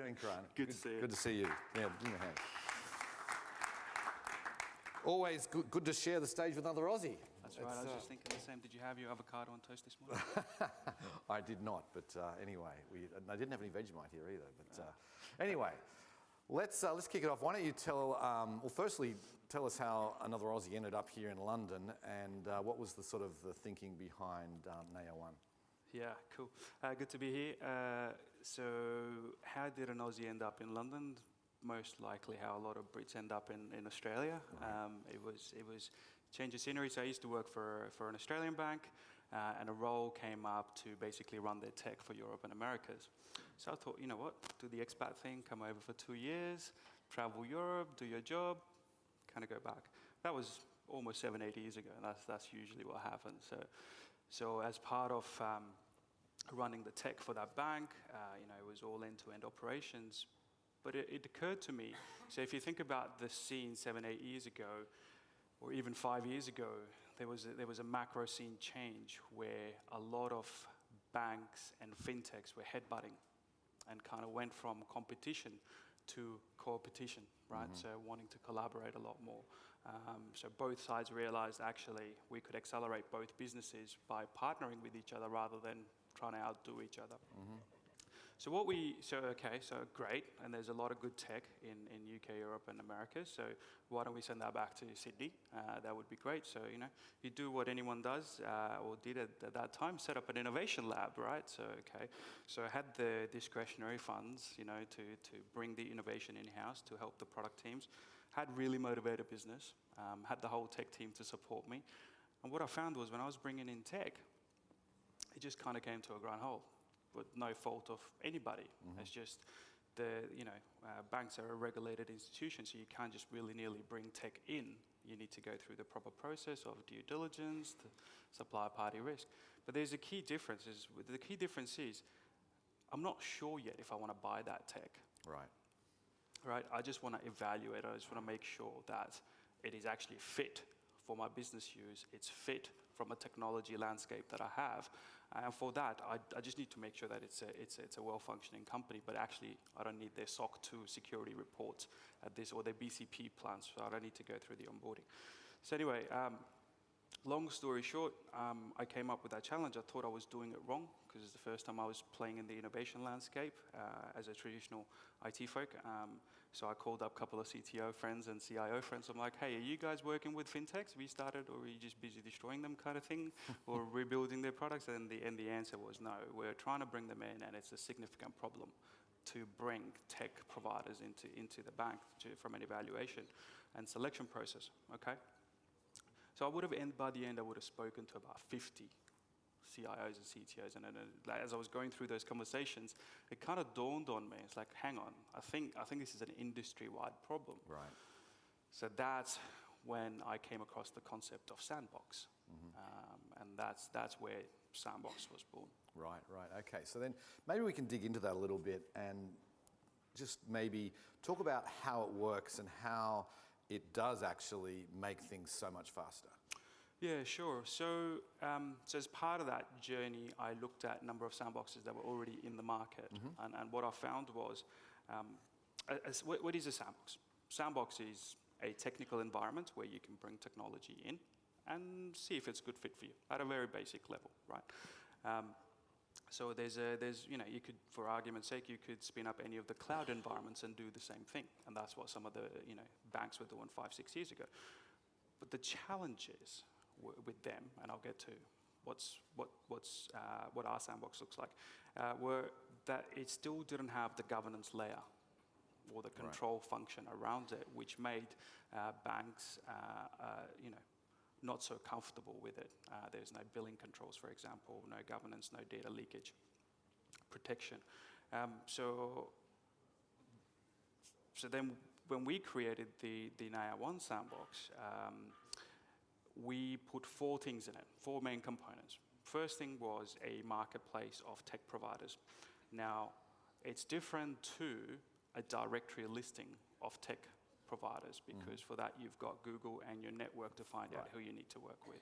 doing, Karan? Good to see you. Good to see you. Yeah, give me a hand. Always good to share the stage with another Aussie. That's right. I was just thinking the same. Did you have your avocado on toast this morning? I did not, but anyway, I didn't have any Vegemite here either. But anyway, let's kick it off. Why don't you tell? Well, firstly, tell us how another Aussie ended up here in London, and what was the sort of the thinking behind NayaOne? Yeah, cool. Good to be here. So, how did an Aussie end up in London? Most likely how a lot of Brits end up in Australia. Right. It was change of scenery. So I used to work for an Australian bank, and a role came up to basically run their tech for Europe and Americas. So I thought, you know what, do the expat thing, come over for 2 years, travel Europe, do your job, kind of go back. That was almost 7-8 years ago, and that's usually what happens. So as part of running the tech for that bank, it was all end-to-end operations. But it occurred to me, so if you think about the scene 7-8 years ago, or even 5 years ago, there was a macro scene change where a lot of banks and fintechs were headbutting and kind of went from competition to co-opetition, right? Mm-hmm. So wanting to collaborate a lot more. So both sides realized actually we could accelerate both businesses by partnering with each other rather than trying to outdo each other. Mm-hmm. So great, and there's a lot of good tech in UK, Europe, and America. So why don't we send that back to Sydney? That would be great. So you do what anyone does or did at that time, set up an innovation lab, right? So I had the discretionary funds, to bring the innovation in house to help the product teams. Had really motivated business. Had the whole tech team to support me. And what I found was when I was bringing in tech, it just kind of came to a ground halt. With no fault of anybody. Mm-hmm. It's just banks are a regulated institution, so you can't just willy-nilly bring tech in. You need to go through the proper process of due diligence, the supplier party risk. But there's a key difference. The key difference is I'm not sure yet if I want to buy that tech. Right. Right. I just want to evaluate. I just want to make sure that it is actually fit for my business use. It's fit from a technology landscape that I have. And for that, I just need to make sure that it's a well-functioning company, but actually I don't need their SOC 2 security reports at this or their BCP plans, so I don't need to go through the onboarding. So anyway, long story short, I came up with that challenge. I thought I was doing it wrong because it's the first time I was playing in the innovation landscape as a traditional IT folk. So I called up a couple of CTO friends and CIO friends. I'm like, hey, are you guys working with fintechs? Have you started, or are you just busy destroying them kind of thing, or rebuilding their products? And the answer was no. We're trying to bring them in, and it's a significant problem to bring tech providers into the bank from an evaluation and selection process, okay? So by the end, I would have spoken to about 50 CIOs and CTOs. And then as I was going through those conversations, it kind of dawned on me. It's like, hang on, I think this is an industry-wide problem. Right. So that's when I came across the concept of sandbox. Mm-hmm. And that's where Sandbox was born. Right. Okay, so then maybe we can dig into that a little bit and just maybe talk about how it works and how it does actually make things so much faster. Yeah, sure. So as part of that journey, I looked at a number of sandboxes that were already in the market. Mm-hmm. And what I found was, what is a sandbox? Sandbox is a technical environment where you can bring technology in and see if it's a good fit for you at a very basic level, right? So you could, for argument's sake, you could spin up any of the cloud environments and do the same thing. And that's what some of the, banks were doing 5-6 years ago. But the challenges with them, and I'll get to what our sandbox looks like, were that it still didn't have the governance layer or the control function around it, which made banks, not so comfortable with it. There's no billing controls, for example, no governance, no data leakage protection. So then when we created the NayaOne sandbox, we put 4 things in it, 4 main components. First thing was a marketplace of tech providers. Now, it's different to a directory listing of tech providers, because for that you've got Google and your network to find out who you need to work with.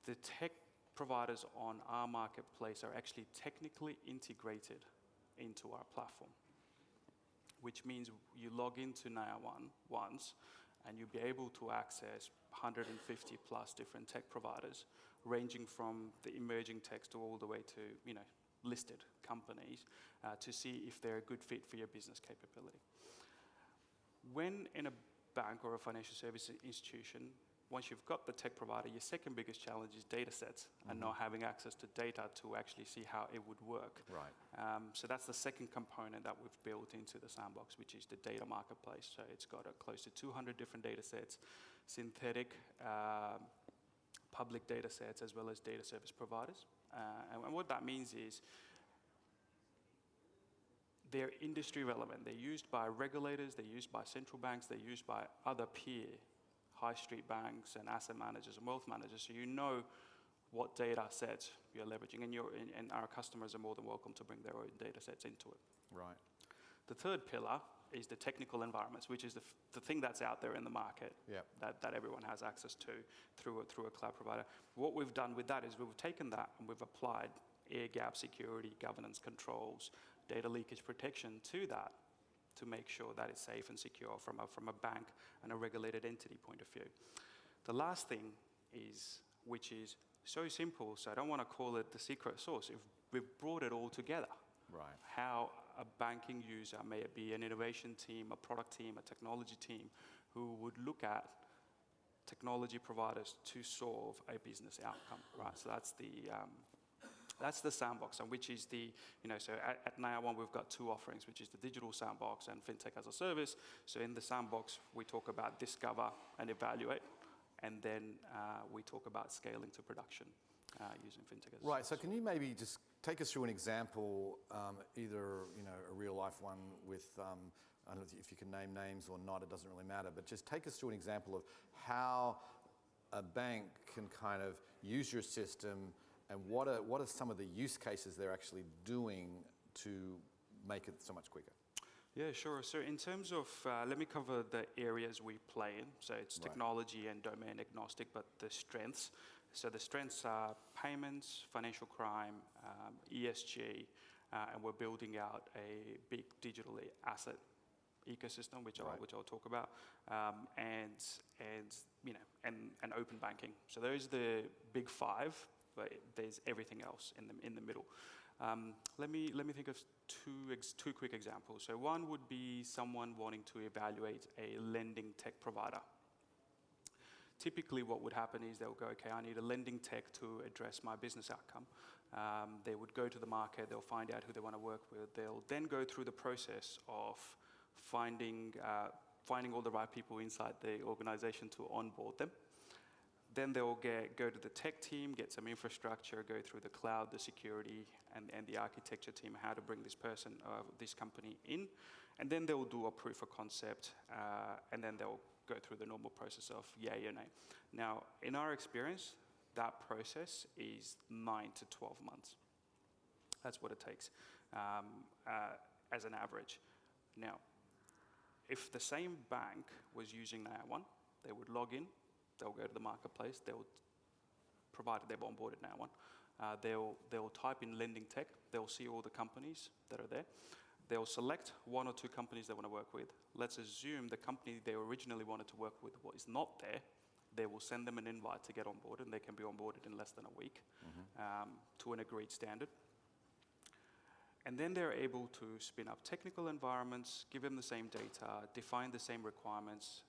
The tech providers on our marketplace are actually technically integrated into our platform. which means you log into NayaOne once, and you'll be able to access 150 plus different tech providers, ranging from the emerging techs to all the way to listed companies, to see if they're a good fit for your business capability. When in a bank or a financial service institution, once you've got the tech provider, your second biggest challenge is data sets and not having access to data to actually see how it would work. Right. So that's the second component that we've built into the sandbox, which is the data marketplace. So it's got close to 200 different data sets, synthetic, public data sets, as well as data service providers. And what that means is they're industry relevant. They're used by regulators, they're used by central banks, they're used by other peer high street banks and asset managers and wealth managers. So you know what data sets you're leveraging, and our customers are more than welcome to bring their own data sets into it. Right. The third pillar is the technical environments, which is the thing that's out there in the market that everyone has access to through a cloud provider. What we've done with that is we've taken that and we've applied air gap security, governance controls, data leakage protection to that to make sure that it's safe and secure from a bank and a regulated entity point of view. The last thing is, which is so simple, so I don't want to call it the secret sauce. If we've brought it all together. Right. How a banking user, may it be an innovation team, a product team, a technology team, who would look at technology providers to solve a business outcome, right? So that's the sandbox, and which is so at NayaOne we've got two offerings, which is the digital sandbox and Fintech as a service. So in the sandbox we talk about discover and evaluate, and then we talk about scaling to production using Fintech as a service. Right, so can you maybe just take us through an example, either a real life one with, I don't know if you can name names or not, it doesn't really matter, but just take us through an example of how a bank can kind of use your system, and what are some of the use cases they're actually doing to make it so much quicker? Yeah, sure. So in terms of, let me cover the areas we play in. So it's technology and domain agnostic, but the strengths. So the strengths are payments, financial crime, ESG, and we're building out a big digital asset ecosystem, which I'll talk about, and open banking. So those are the big five, but there's everything else in the middle. Let me think of two quick examples. So one would be someone wanting to evaluate a lending tech provider. Typically what would happen is they'll go, okay, I need a lending tech to address my business outcome. They would go to the market, they'll find out who they want to work with. They'll then go through the process of finding all the right people inside the organization to onboard them. Then they'll go to the tech team, get some infrastructure, go through the cloud, the security, and the architecture team, how to bring this person, this company in. And then they'll do a proof of concept, and then they'll go through the normal process of yay or nay. Now, in our experience, that process is 9 to 12 months. That's what it takes as an average. Now, if the same bank was using NayaOne, they would log in, they'll go to the marketplace, provided they've onboarded NayaOne, they'll type in lending tech, they'll see all the companies that are there. They'll select one or two companies they want to work with. Let's assume the company they originally wanted to work with is not there. They will send them an invite to get on board, and they can be onboarded in less than a week to an agreed standard. And then they're able to spin up technical environments, give them the same data, define the same requirements,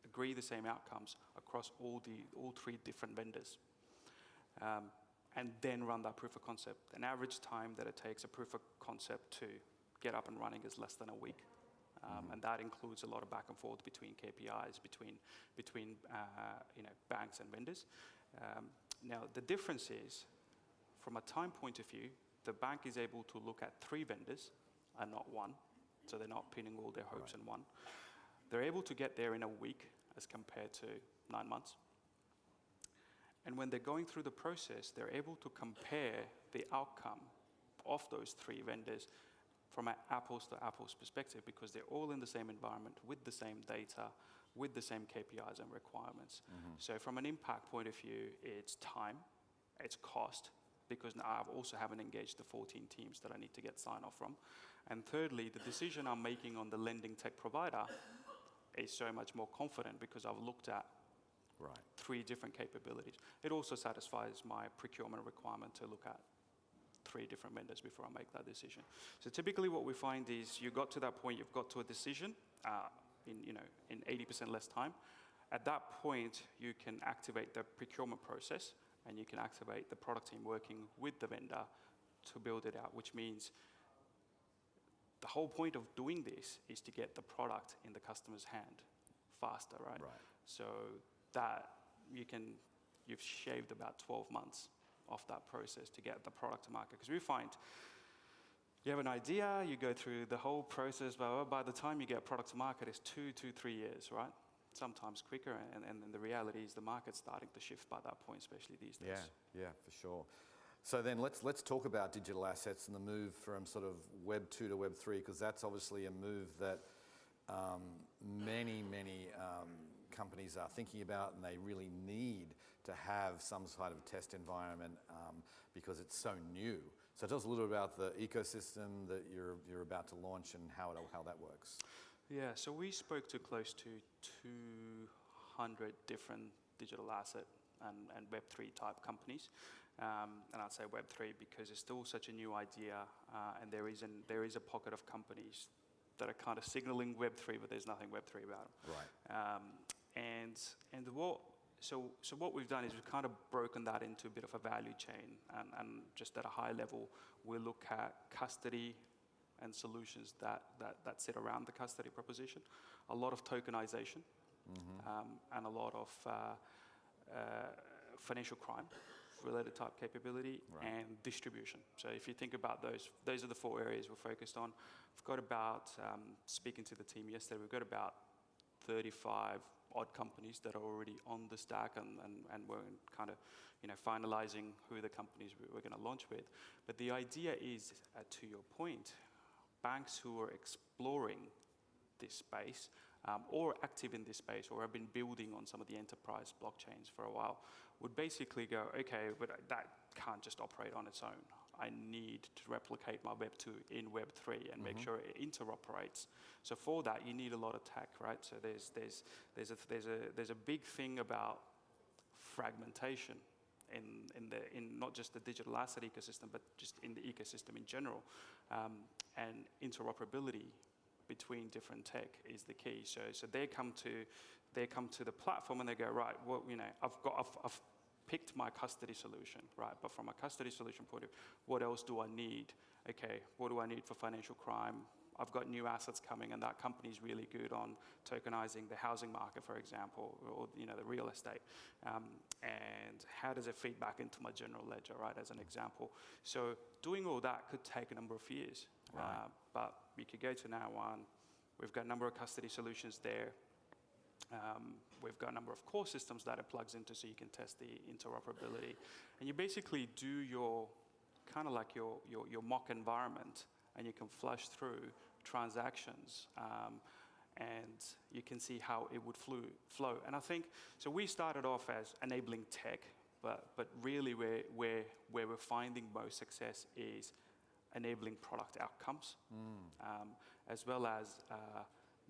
agree the same outcomes across all three different vendors, and then run that proof of concept. An average time that it takes a proof of concept to get up and running is less than a week, and that includes a lot of back and forth between KPIs, between banks and vendors. Now the difference is, from a time point of view, the bank is able to look at 3 vendors and not one, so they're not pinning all their hopes in one. They're able to get there in a week as compared to 9 months. And when they're going through the process, they're able to compare the outcome of those 3 vendors from an apples to apples perspective, because they're all in the same environment with the same data, with the same KPIs and requirements. So from an impact point of view, it's time, it's cost, because now I also haven't engaged the 14 teams that I need to get sign off from. And thirdly, the decision I'm making on the lending tech provider is so much more confident because I've looked at Right. 3 different capabilities. It also satisfies my procurement requirement to look at 3 different vendors before I make that decision. So typically what we find is you got to that point, you've got to a decision in 80% less time. At that point, you can activate the procurement process and you can activate the product team working with the vendor to build it out, which means the whole point of doing this is to get the product in the customer's hand faster, right? Right. So that you've shaved about 12 months off that process to get the product to market. Because we find you have an idea, you go through the whole process, but by the time you get product to market, it's 2 to 3 years, right? Sometimes quicker, and the reality is the market's starting to shift by that point, especially these days. Yeah, for sure. So then let's talk about digital assets and the move from sort of Web 2 to Web 3, because that's obviously a move that many companies are thinking about, and they really need to have some sort of test environment because it's so new. So tell us a little about the ecosystem that you're about to launch and how that works. Yeah, so we spoke to close to 200 different digital asset and Web3 type companies. And I'd say Web3 because it's still such a new idea, and there is a pocket of companies that are kind of signaling Web3, but there's nothing Web3 about them. Right. So what we've done is we've kind of broken that into a bit of a value chain, and just at a high level, we look at custody and solutions that sit around the custody proposition, a lot of tokenization, and a lot of financial crime related type capability, right, and distribution. So if you think about those are the 4 areas we're focused on. We've got about, speaking to the team yesterday, we've got about 35 odd companies that are already on the stack, and we're kind of finalizing who the companies we're going to launch with. But the idea is, to your point, banks who are exploring this space or active in this space or have been building on some of the enterprise blockchains for a while would basically go, okay, but that can't just operate on its own. I need to replicate my Web 2 in Web 3 and make sure it interoperates. So for that, you need a lot of tech, right? So there's a big thing about fragmentation in not just the digital asset ecosystem, but just in the ecosystem in general, and interoperability between different tech is the key. So they come to the platform and they go, right, well, I've picked my custody solution, right? But from a custody solution point of view, what else do I need? Okay, what do I need for financial crime? I've got new assets coming, and that company's really good on tokenizing the housing market, for example, or the real estate. And how does it feed back into my general ledger, right? As an example. So doing all that could take a number of years. Right. But you could go to NayaOne. We've got a number of custody solutions there. We've got a number of core systems that it plugs into, so you can test the interoperability. And you basically do your kind of like your mock environment, and you can flush through transactions, and you can see how it would flow. And I think so. We started off as enabling tech, but really where we're finding most success is enabling product outcomes, as well as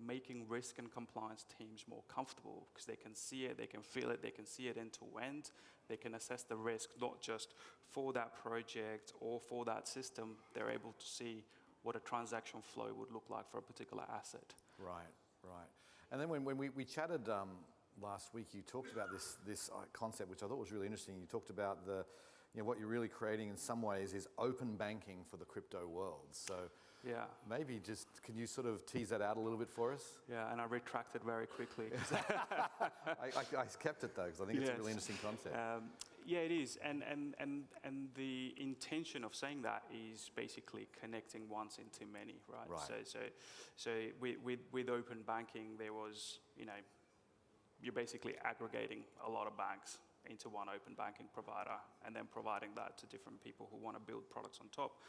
making risk and compliance teams more comfortable, because they can see it, they can feel it, they can see it end to end. They can assess the risk, not just for that project or for that system. They're able to see what a transaction flow would look like for a particular asset. Right. And then when we chatted last week, you talked about this concept, which I thought was really interesting. You talked about what you're really creating in some ways is open banking for the crypto world. So yeah, maybe just can you sort of tease that out a little bit for us? Yeah, and I retracted very quickly. I kept it though, because I think it's a really interesting concept. Yeah, it is, and the intention of saying that is basically connecting once into many, right? Right. So with open banking, there was you're basically aggregating a lot of banks into one open banking provider, and then providing that to different people who want to build products on top.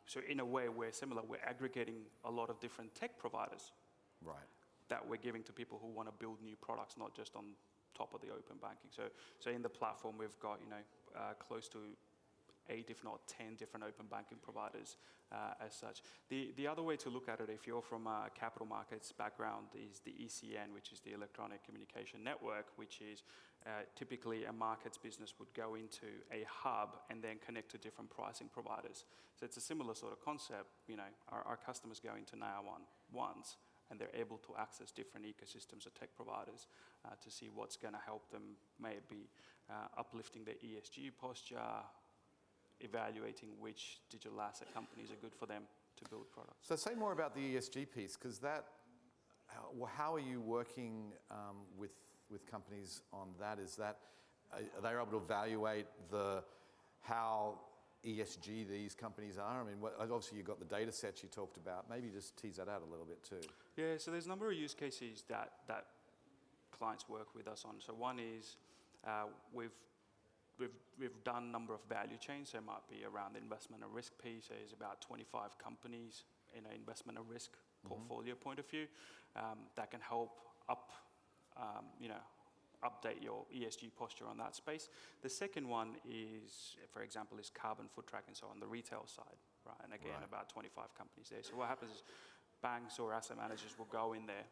So in a way, we're similar. We're aggregating a lot of different tech providers, right, that we're giving to people who want to build new products, not just on top of the open banking. So in the platform, we've got close to 8, if not 10 different open banking providers as such. The other way to look at it, if you're from a capital markets background, is the ECN, which is the Electronic Communication Network, which is typically a markets business would go into a hub and then connect to different pricing providers. So it's a similar sort of concept. You know, our customers go into NayaOne once, and they're able to access different ecosystems of tech providers to see what's going to help them, maybe uplifting their ESG posture, evaluating which digital asset companies are good for them to build products. So say more about the ESG piece, because that, how are you working with companies on that? Is that, are they able to evaluate how ESG these companies are? I mean, obviously you've got the data sets you talked about. Maybe just tease that out a little bit too. Yeah, so there's a number of use cases that clients work with us on. So one is we've done a number of value chains. So it might be around the investment and risk piece. There's about 25 companies in an investment and risk portfolio point of view that can help update your ESG posture on that space. The second one is, for example, is carbon foot tracking, so on the retail side, right? And again, about 25 companies there. So what happens is banks or asset managers will go in there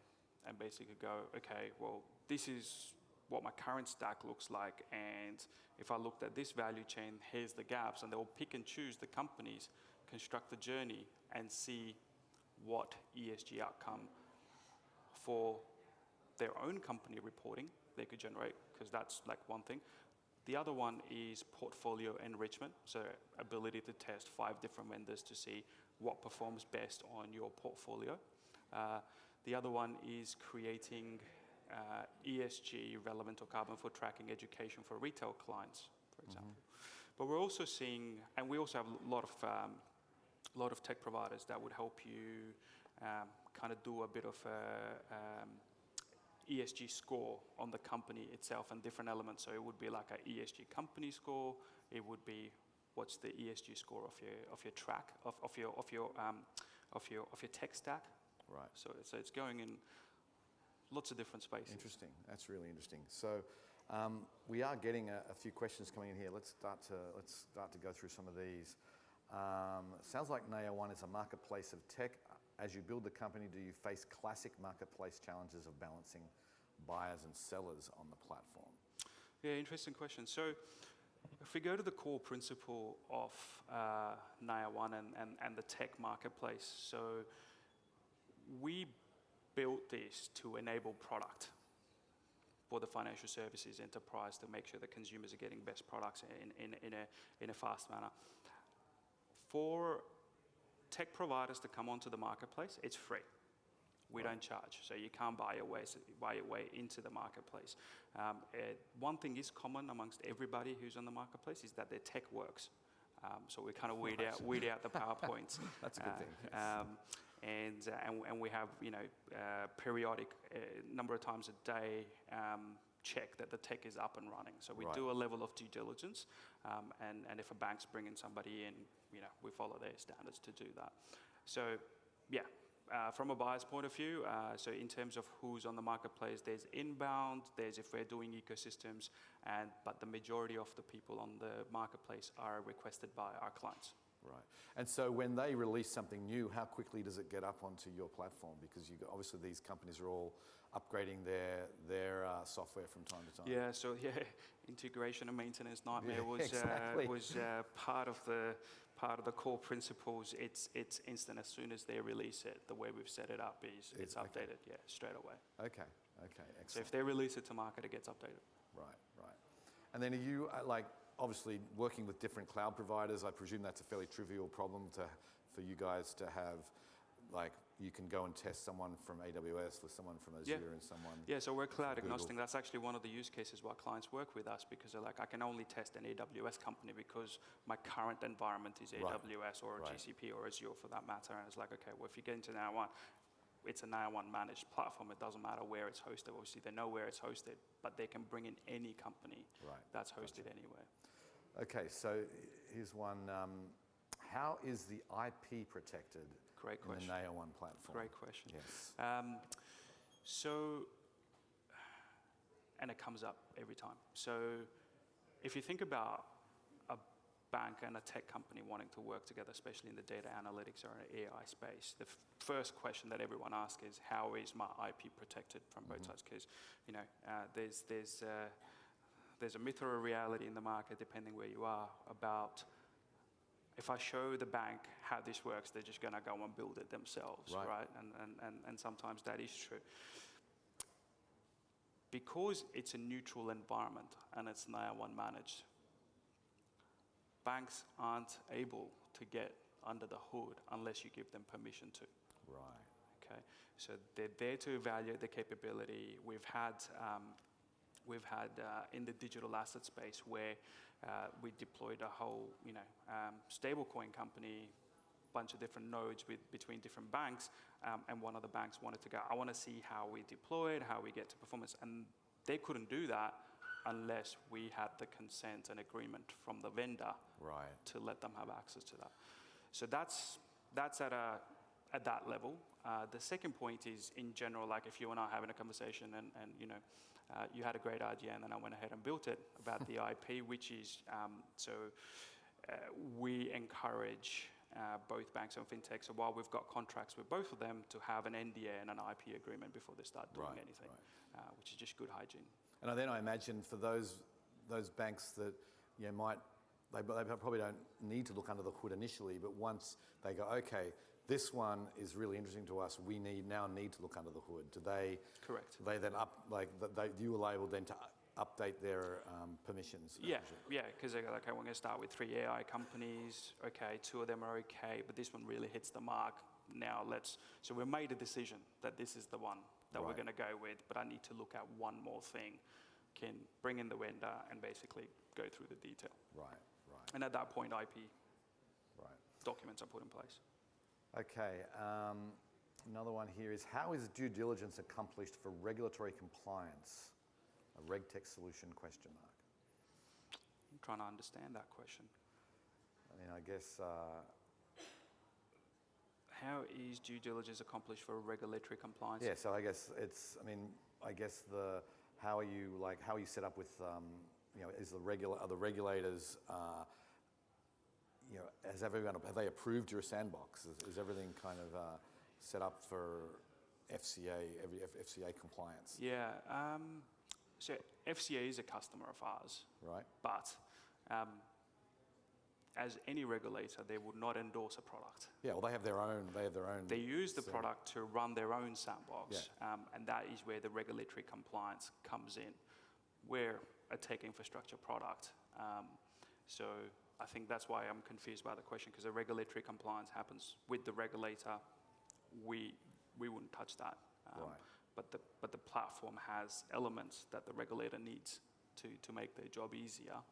and basically go, okay, well, this is what my current stack looks like, and if I looked at this value chain, here's the gaps, and they'll pick and choose the companies, construct the journey, and see what ESG outcome for their own company reporting they could generate, because that's like one thing. The other one is portfolio enrichment, so ability to test 5 different vendors to see what performs best on your portfolio. The other one is creating ESG relevant or carbon foot tracking education for retail clients, for example. But we're also seeing, and we also have a lot of tech providers that would help you kind of do a bit of ESG score on the company itself and different elements. So it would be like an ESG company score. It would be what's the ESG score of your track of your tech stack. Right. So it's going in lots of different spaces. Interesting. That's really interesting. So we are getting a few questions coming in here. Let's start to go through some of these. Sounds like NayaOne is a marketplace of tech. As you build the company, do you face classic marketplace challenges of balancing buyers and sellers on the platform? Yeah, interesting question. So if we go to the core principle of NayaOne and the tech marketplace, so we built this to enable product for the financial services enterprise to make sure that consumers are getting best products in a fast manner. For tech providers to come onto the marketplace, it's free. We don't charge, so you can't buy your way into the marketplace. One thing is common amongst everybody who's on the marketplace is that their tech works. So we kind of weed out the PowerPoints. That's a good thing. And we have periodic number of times a day check that the tech is up and running. So we do a level of due diligence, and if a bank's bringing somebody in, we follow their standards to do that. So yeah, from a buyer's point of view, so in terms of who's on the marketplace, there's inbound, there's if we're doing ecosystems, but the majority of the people on the marketplace are requested by our clients. Right. And so when they release something new, how quickly does it get up onto your platform? Because obviously these companies are all upgrading their software from time to time. Yeah, so integration and maintenance nightmare was part of the core principles. It's instant as soon as they release it. The way we've set it up is it's updated, straight away. Okay, excellent. So if they release it to market, it gets updated. Right. And then are you obviously working with different cloud providers? I presume that's a fairly trivial problem for you guys to have. You can go and test someone from AWS with someone from Azure and someone. Yeah, so we're cloud agnostic. Google. That's actually one of the use cases why clients work with us, because they're like, I can only test an AWS company because my current environment is AWS or GCP or Azure for that matter. And it's like, okay, well, if you get into NayaOne, it's a NayaOne managed platform. It doesn't matter where it's hosted. Obviously, they know where it's hosted, but they can bring in any company that's hosted anywhere. Okay, so here's one. How is the IP protected? Great question. In the NayaOne platform. Great question. Yes. And it comes up every time. So if you think about a bank and a tech company wanting to work together, especially in the data analytics or AI space, the first question that everyone asks is, how is my IP protected from both sides? Because there's a myth or a reality in the market, depending where you are, about if I show the bank how this works, they're just going to go and build it themselves, right? And sometimes that is true. Because it's a neutral environment and it's NayaOne managed, banks aren't able to get under the hood unless you give them permission to. Right. Okay. So they're there to evaluate the capability. We've had in the digital asset space where we deployed a whole, stablecoin company, bunch of different nodes between different banks, and one of the banks wanted to go, I want to see how we deploy it, how we get to performance, and they couldn't do that unless we had the consent and agreement from the vendor to let them have access to that. So that's at that level. The second point is, in general, like if you and I are having a conversation and you had a great idea and then I went ahead and built it about the IP, which is, we encourage both banks and fintechs, so while we've got contracts with both of them, to have an NDA and an IP agreement before they start doing anything, which is just good hygiene. And then I imagine for those banks that they probably don't need to look under the hood initially, but once they go, okay, this one is really interesting to us, we now need to look under the hood. Do they? Correct. They then you were able then to update their permissions. Yeah, because they're like, okay, we're going to start with 3 AI companies. Okay, 2 of them are okay, but this one really hits the mark. Now so we made a decision that this is the one that we're going to go with, but I need to look at one more thing. Can bring in the vendor and basically go through the detail. Right. And at that point, IP documents are put in place. Okay, another one here is, how is due diligence accomplished for regulatory compliance? A RegTech solution, question mark. I'm trying to understand that question. I mean, I guess... how is due diligence accomplished for regulatory compliance? Yeah, so I guess how are you set up with, are the regulators, have they approved your sandbox? Is everything kind of set up for FCA compliance? Yeah, so FCA is a customer of ours. Right. But as any regulator, they would not endorse a product. Yeah, well, they have their own. They use the product to run their own sandbox, and that is where the regulatory compliance comes in. We're a tech infrastructure product, so I think that's why I'm confused by the question, because the regulatory compliance happens with the regulator. We wouldn't touch that. But the platform has elements that the regulator needs to make their job easier.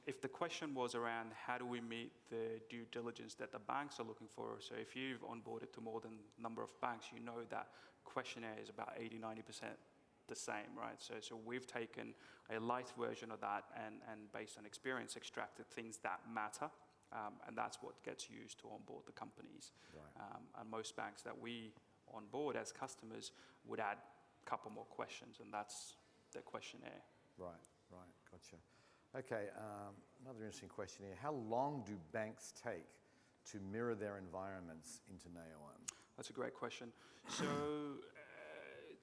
If the question was around how do we meet the due diligence that the banks are looking for, so if you've onboarded to more than a number of banks, you know that questionnaire is about 80-90% the same, right? So we've taken a light version of that and based on experience, extracted things that matter, and that's what gets used to onboard the companies. And most banks that we onboard as customers would add a couple more questions, and that's the questionnaire. Right, gotcha. Okay, another interesting question here. How long do banks take to mirror their environments into NayaOne? That's a great question. So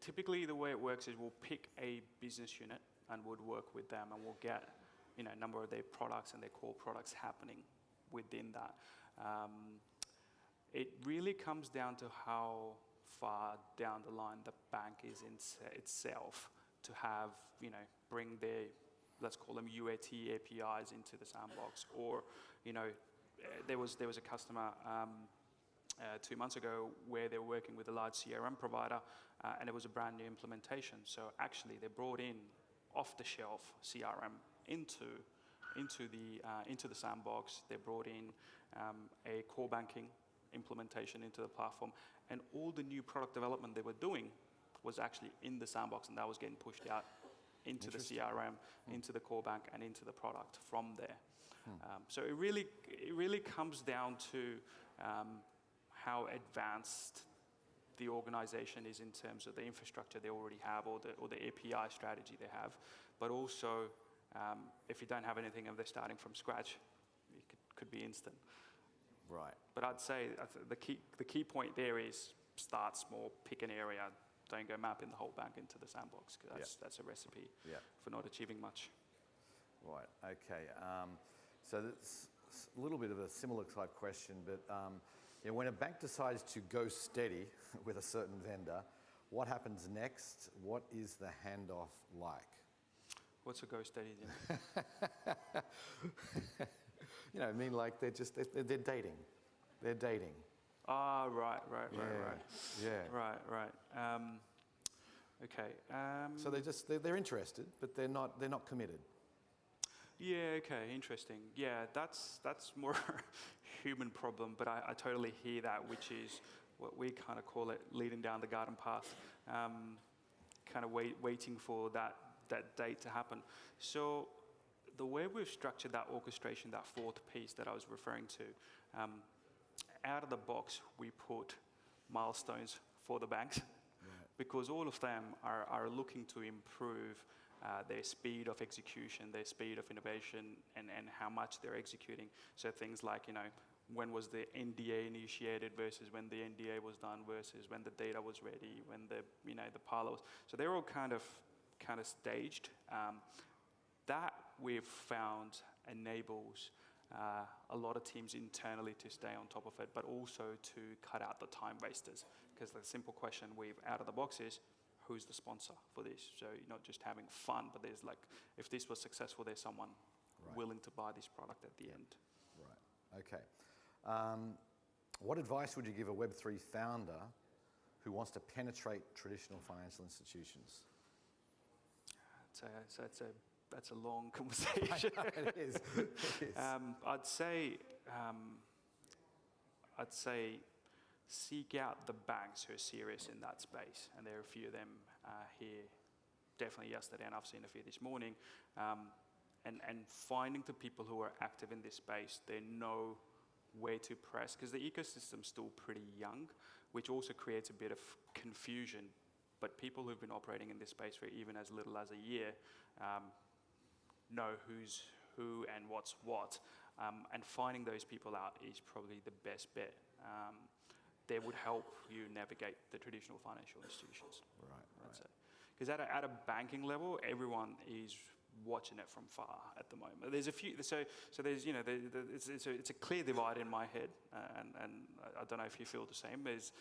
typically the way it works is we'll pick a business unit and we'll work with them, and we'll get a number of their products and their core products happening within that. It really comes down to how far down the line the bank is in itself to have, bring their, let's call them UAT APIs into the sandbox. Or, there was a customer 2 months ago where they were working with a large CRM provider, and it was a brand new implementation. So actually they brought in off-the-shelf CRM into the sandbox. They brought in a core banking implementation into the platform, and all the new product development they were doing was actually in the sandbox, and that was getting pushed out into the CRM, into the core bank, and into the product from there. So it really comes down to how advanced the organization is in terms of the infrastructure they already have, or the API strategy they have, but also If you don't have anything and they're starting from scratch, it could be instant. Right. But I'd say the key point there is start small, pick an area, don't go mapping the whole bank into the sandbox, because that's a recipe for not achieving much. Right, okay. So that's a little bit of a similar type question, but when a bank decides to go steady with a certain vendor, what happens next? What is the handoff like? What's a go steady, Jim? I mean, like they're dating. They're dating. Ah, right. Yeah. Right. Okay. So they're interested, but they're not committed. Yeah. Okay. Interesting. Yeah. That's more a human problem, but I totally hear that, which is what we kind of call it leading down the garden path, kind of waiting for that date to happen. So the way we've structured that orchestration, that fourth piece that I was referring to, out of the box, we put milestones for the banks, because all of them are looking to improve their speed of execution, their speed of innovation, and how much they're executing. So things like, when was the NDA initiated versus when the NDA was done versus when the data was ready, when the pilot was. So they're all kind of staged. That we've found enables a lot of teams internally to stay on top of it, but also to cut out the time wasters. Because the simple question we've out of the box is, who's the sponsor for this? So you're not just having fun, but there's if this was successful, there's someone willing to buy this product at the end. Right, okay. What advice would you give a Web3 founder who wants to penetrate traditional financial institutions? That's a long conversation. It is. I'd say seek out the banks who are serious in that space, and there are a few of them here, definitely yesterday, and I've seen a few this morning. And finding the people who are active in this space, they know where to press, because the ecosystem's still pretty young, which also creates a bit of confusion. But people who've been operating in this space for even as little as a year know who's who and what's what. And finding those people out is probably the best bet. They would help you navigate the traditional financial institutions. Right. Because at a banking level, everyone is watching it from far at the moment. There's a few, so there's, it's a clear divide in my head, and I don't know if you feel the same. There's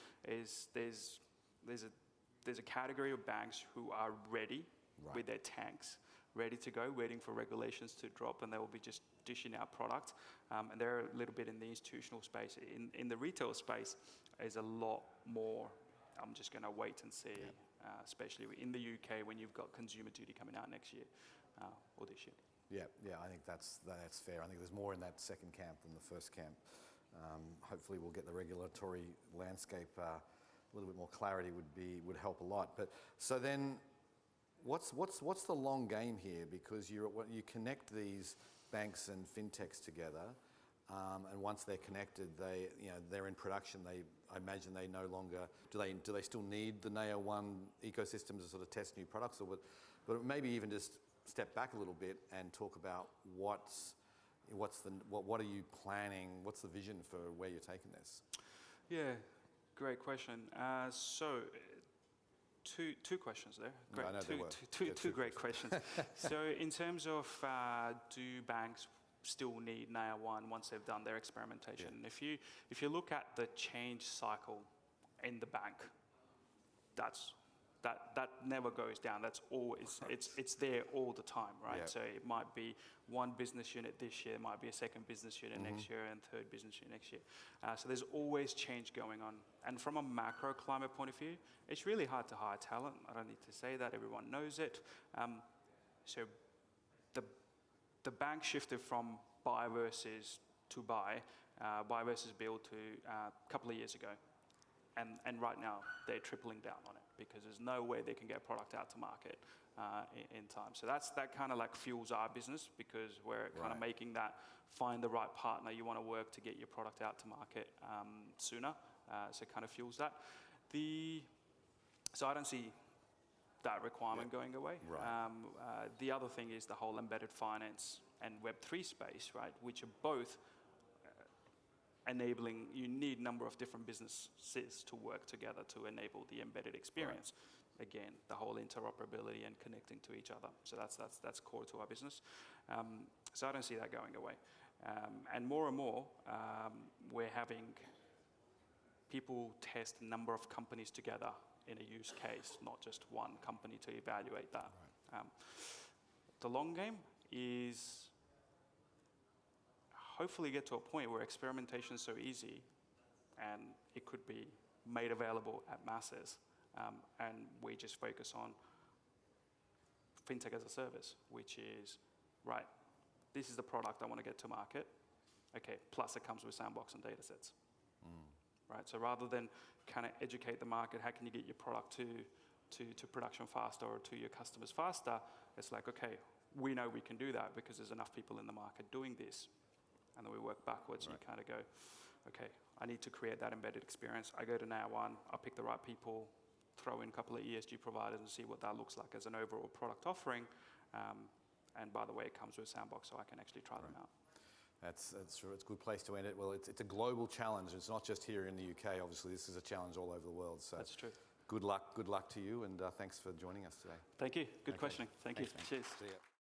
a category of banks who are ready with their tanks, ready to go, waiting for regulations to drop, and they will be just dishing out product. And they're a little bit in the institutional space. In the retail space, is a lot more, I'm just going to wait and see, especially in the UK when you've got consumer duty coming out next year or this year. Yeah, I think that's fair. I think there's more in that second camp than the first camp. Hopefully we'll get the regulatory landscape, a little bit more clarity would help a lot. But so then, what's the long game here? Because you connect these banks and fintechs together, and once they're connected, they're in production. I imagine they no longer do they still need the NayaOne ecosystem to sort of test new products, but maybe even just step back a little bit and talk about what are you planning? What's the vision for where you're taking this? Yeah, great question. So two questions there. Great. I know two great questions. So in terms of do banks still need NayaOne once they've done their experimentation? Yeah. If you look at the change cycle in the bank, that never goes down. That's always it's there all the time, right? Yeah. So it might be one business unit this year, it might be a second business unit next year, and third business unit next year. So there's always change going on. And from a macro climate point of view, it's really hard to hire talent. I don't need to say that. Everyone knows it. So the bank shifted from buy versus build to a couple of years ago. And right now, they're tripling down on it because there's no way they can get product out to market in time. So that kind of like fuels our business because we're kind of making that find the right partner. You want to work to get your product out to market sooner. So it kind of fuels that. So I don't see that requirement going away. Right. The other thing is the whole embedded finance and Web3 space, right, which are both enabling, you need a number of different businesses to work together to enable the embedded experience. Right. Again, the whole interoperability and connecting to each other. So that's core to our business. So I don't see that going away. And more, we're having people test a number of companies together in a use case, not just one company to evaluate that. Right. The long game is hopefully get to a point where experimentation is so easy and it could be made available at masses, and we just focus on fintech as a service, which is, right, this is the product I want to get to market. Okay, plus it comes with sandbox and data sets. Right, so rather than kind of educate the market, how can you get your product to production faster or to your customers faster? It's like, okay, we know we can do that because there's enough people in the market doing this. And then we work backwards. Right. And you kind of go, okay, I need to create that embedded experience. I go to NayaOne, I pick the right people, throw in a couple of ESG providers and see what that looks like as an overall product offering. And by the way, it comes with Sandbox, so I can actually try them out. That's true. It's a good place to end it. Well, it's a global challenge. It's not just here in the UK. Obviously, this is a challenge all over the world. So that's true. Good luck to you, and thanks for joining us today. Thank you. Good questioning. Thanks, you. Man. Cheers. See ya.